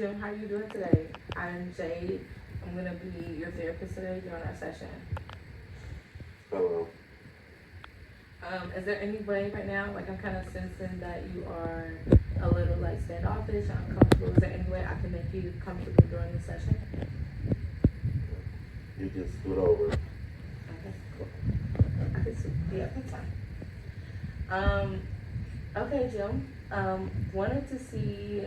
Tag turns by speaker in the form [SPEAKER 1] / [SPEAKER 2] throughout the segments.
[SPEAKER 1] Jim, how you doing today? I'm Jade. I'm gonna be your therapist today during our session.
[SPEAKER 2] Hello.
[SPEAKER 1] Is there any way right now, like I'm kind of sensing that you are a little like standoffish, uncomfortable. Is there any way I can make you comfortable during the session?
[SPEAKER 2] You just scoot over.
[SPEAKER 1] Okay, cool. I can see. Yeah, that's fine. Okay, Jim. Wanted to see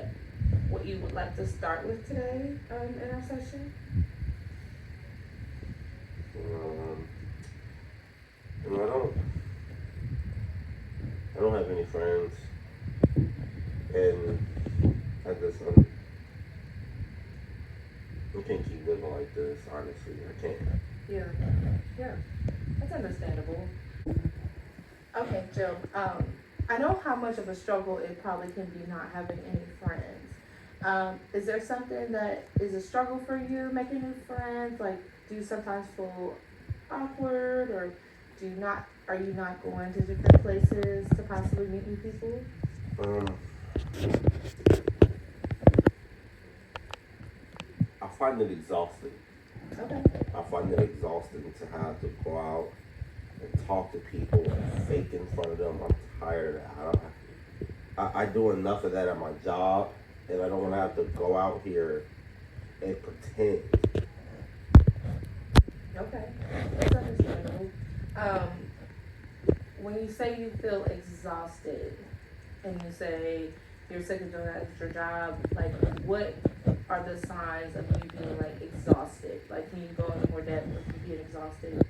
[SPEAKER 1] what you would like to start with today in our session.
[SPEAKER 2] And I don't have any friends, and I just I can't keep living like this. Honestly, I can't.
[SPEAKER 1] Yeah, yeah, that's understandable. Okay, Jim. I know how much of a struggle it probably can be not having any friends. Is there something that is a struggle for you making new friends? Like, do you sometimes feel awkward, or do you not? Are you not going to different places to possibly meet new people?
[SPEAKER 2] Um, I find it exhausting.
[SPEAKER 1] Okay.
[SPEAKER 2] I find it exhausting to have to go out and talk to people and fake in front of them. I'm tired. I do enough of that at my job, and I don't want to have to go out here and pretend.
[SPEAKER 1] Okay, that's understandable. Um, when you say you feel exhausted, and you say you're sick of doing that at your job, like what are the signs of you being like exhausted? Like, can you go into more depth of you being exhausted?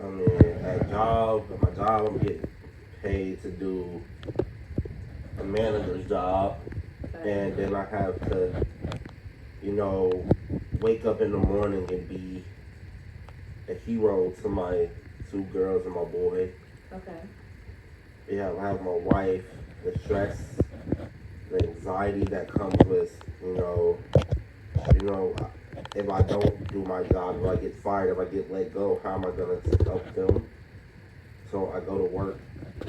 [SPEAKER 2] I mean, at my job, I'm getting paid to do a manager's job, and then I have to, wake up in the morning and be a hero to my two girls and my boy.
[SPEAKER 1] Okay.
[SPEAKER 2] Yeah, I have my wife, the stress, the anxiety that comes with, if I don't do my job, if I get fired, if I get let go, how am I gonna help them? So I go to work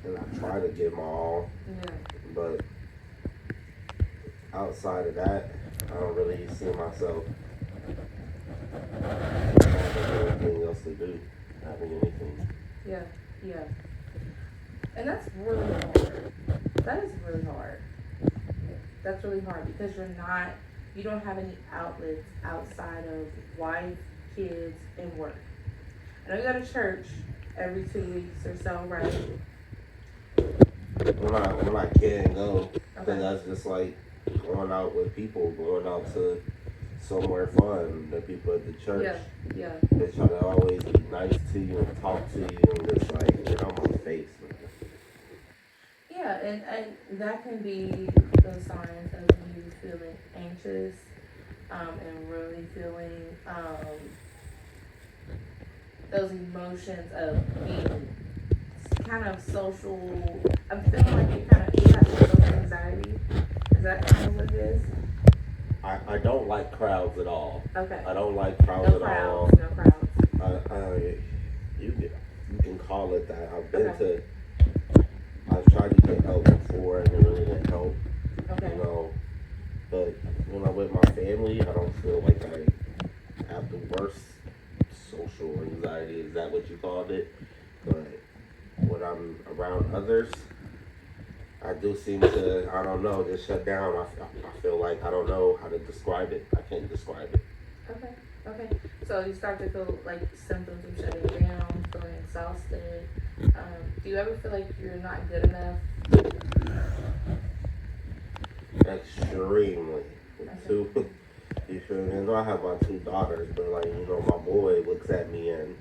[SPEAKER 2] and I try to give my all,
[SPEAKER 1] Yeah.
[SPEAKER 2] but outside of that, I don't really see myself having anything else to do, having anything.
[SPEAKER 1] Yeah. Yeah. And that's really hard. That is really hard. That's really hard because you don't have any outlets outside of wife, kids, and work. I know you go to church every 2 weeks or so, right?
[SPEAKER 2] When I can go, because
[SPEAKER 1] Okay.
[SPEAKER 2] that's just like going out with people, going out to somewhere fun. The people at the church,
[SPEAKER 1] Yeah. Yeah.
[SPEAKER 2] they try to always be nice to you and talk to you and just like get on my face, man.
[SPEAKER 1] Yeah, and that can be the signs of you feeling anxious, and really feeling those emotions of being kind of social. I'm feeling like you have some social anxiety. Is that kind of what it is?
[SPEAKER 2] I don't like crowds at all.
[SPEAKER 1] Okay.
[SPEAKER 2] I don't like crowds
[SPEAKER 1] No
[SPEAKER 2] at all.
[SPEAKER 1] crowds. No crowds.
[SPEAKER 2] You can call it that.
[SPEAKER 1] Okay.
[SPEAKER 2] I've tried to get help before and it really didn't help.
[SPEAKER 1] Okay.
[SPEAKER 2] But when I'm with my family, I don't feel like I have the worst social anxiety. Is that what you called it? But when I'm around others, I do seem to, I don't know, just shut down. I feel like I don't know how to describe it. I can't describe it.
[SPEAKER 1] Okay. Okay. So you start to feel like symptoms of shutting down, feeling exhausted. Do you ever feel like you're not good enough?
[SPEAKER 2] Extremely. Two, you feel me? I know I have my two daughters, but like, my boy looks at me and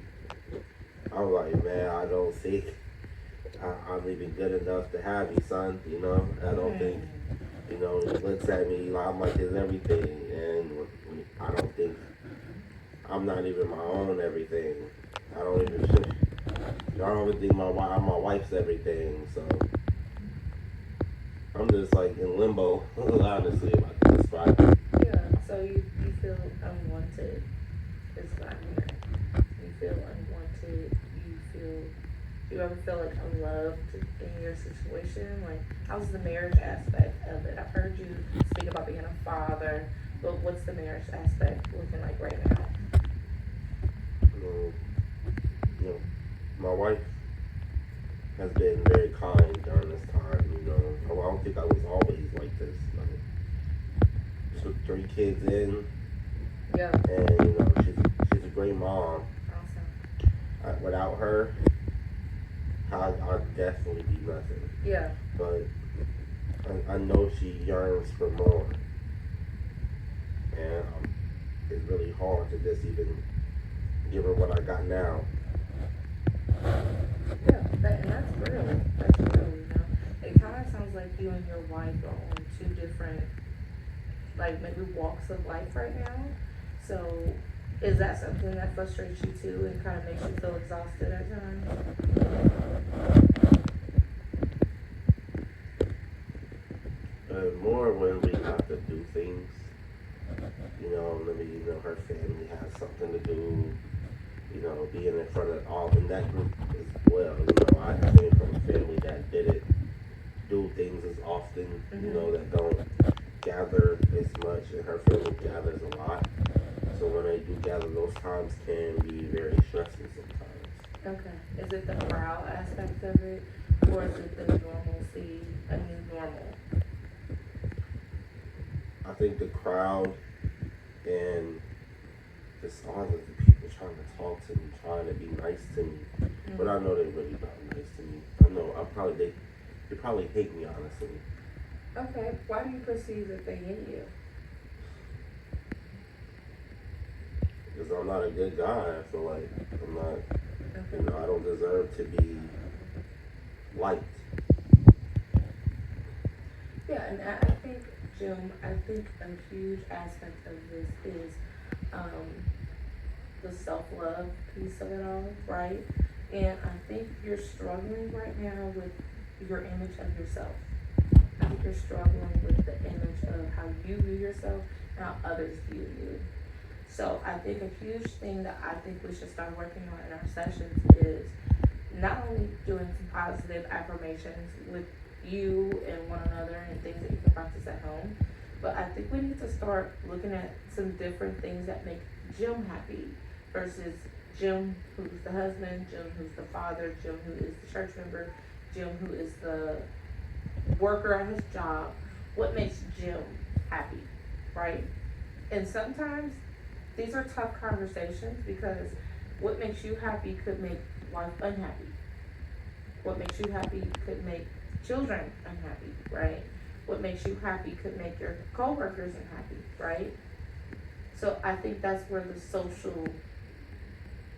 [SPEAKER 2] I'm like, man, I don't think I'm even good enough to have you, son. I don't think, he looks at me like I'm like his everything, and I don't think I'm not even my own everything. I don't even think my wife's everything. So I'm just like in limbo, honestly, if I can describe it.
[SPEAKER 1] Yeah. So you feel unwanted is what I'm hearing. You feel unwanted. You feel Do you ever feel like unloved in your situation? Like, how's the marriage aspect of it? I've heard you speak about being a father, but what's the marriage aspect looking like right now?
[SPEAKER 2] Um, you know, my wife has been very kind during this time. I don't think I was always like this. Took 3 kids in,
[SPEAKER 1] Yeah,
[SPEAKER 2] and she's a great mom.
[SPEAKER 1] awesome.
[SPEAKER 2] Without her, I'd definitely be nothing.
[SPEAKER 1] Yeah,
[SPEAKER 2] But I know she yearns for more, and it's really hard to just even give her what I got now.
[SPEAKER 1] yeah, and that's real. That's real, you know. It kind of sounds like you and your wife are on two different, like maybe walks of life right now. So, is that something that frustrates you too and kind of makes you feel exhausted at times?
[SPEAKER 2] More when we have to do things. Maybe her family has something to do. Being in front of all in that group as well. I came from a family that didn't do things as often. That don't gather as much, and her family gathers a lot. So when they do gather, those times can be very stressful sometimes.
[SPEAKER 1] Okay. Is it the crowd aspect of it, or is it the normalcy, a new normal?
[SPEAKER 2] I think the crowd and just all of the people trying to talk to me, trying to be nice to me, but I know they're really not nice to me. I know they probably hate me honestly,
[SPEAKER 1] Okay. Why do you perceive that they hate you?
[SPEAKER 2] because I'm not a good guy. I feel like I'm not.
[SPEAKER 1] Okay.
[SPEAKER 2] I don't deserve to be liked.
[SPEAKER 1] Yeah, and I think, Jim, I think a huge aspect of this is um, the self love piece of it all, right? And I think you're struggling right now with your image of yourself. I think you're struggling with the image of how you view yourself and how others view you. So I think a huge thing that I think we should start working on in our sessions is not only doing some positive affirmations with you and one another and things that you can practice at home, but I think we need to start looking at some different things that make Jim happy versus Jim who's the husband, Jim who's the father, Jim who is the church member, Jim who is the worker at his job. What makes Jim happy, right? And sometimes these are tough conversations because what makes you happy could make wife unhappy. What makes you happy could make children unhappy, right? What makes you happy could make your coworkers unhappy, right? So I think that's where the social,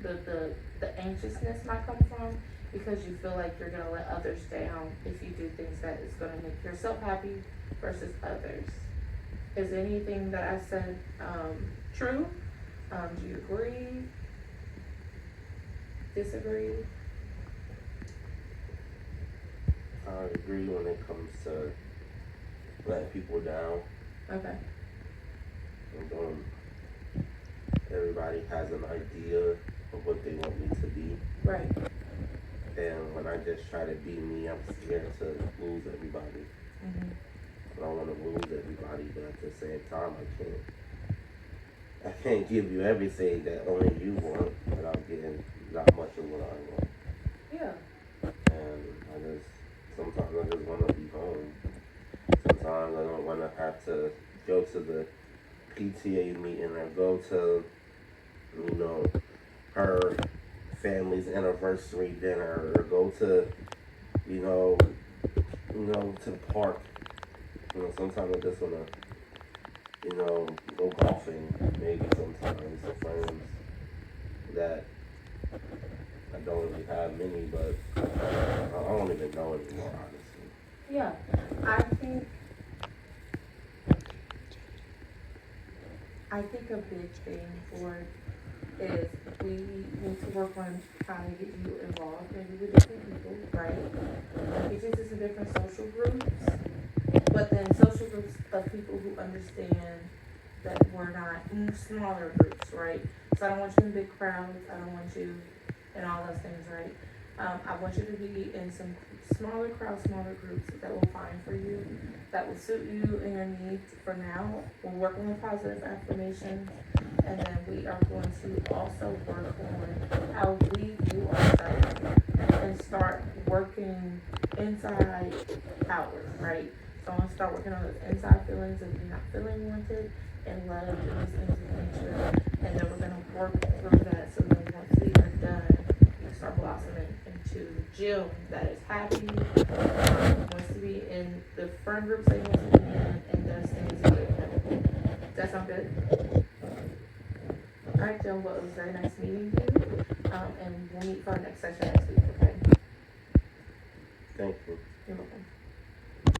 [SPEAKER 1] the anxiousness might come from because you feel like you're gonna let others down if you do things that is gonna make yourself happy versus others. Is anything that I said true? Do you agree? Disagree?
[SPEAKER 2] I agree when it comes to letting people down.
[SPEAKER 1] Okay.
[SPEAKER 2] Um, Everybody has an idea of what they want me to be,
[SPEAKER 1] Right.
[SPEAKER 2] and when I just try to be me, I'm scared to lose everybody.
[SPEAKER 1] Mm-hmm.
[SPEAKER 2] I don't want to lose everybody, but at the same time, I can't give you everything that only you want without getting not much of what I want.
[SPEAKER 1] Yeah.
[SPEAKER 2] And sometimes I just want to be home. Sometimes I don't want to have to go to the PTA meeting or go to, her family's anniversary dinner or go to, to the park. Sometimes I just want to, go golfing, maybe sometimes with friends that I don't really have many, but I don't even know anymore, honestly.
[SPEAKER 1] Yeah. I think a big thing for it is we need to work on how to get you involved maybe with different people, right? Like it just is different social groups, but then social groups of people who understand that we're not in smaller groups, right? So I don't want you in big crowds. I don't want you in all those things, right? I want you to be in some smaller crowds, smaller groups that will find for you, that will suit you and your needs for now. We're working on positive affirmations, and then we are going to also work on how we view ourselves and start working inside outward, right? So I want to start working on those inside feelings of you not feeling wanted and loved and those things of nature. And then we're going to work through that so then once we are done, we start blossoming into the Jill that is happy, wants to be in the friend groups they want to be in, and does things with him. Does that sound good? Alright, Jill, well, it was very nice meeting you. And we'll meet for our next session next week, okay?
[SPEAKER 2] Thank you.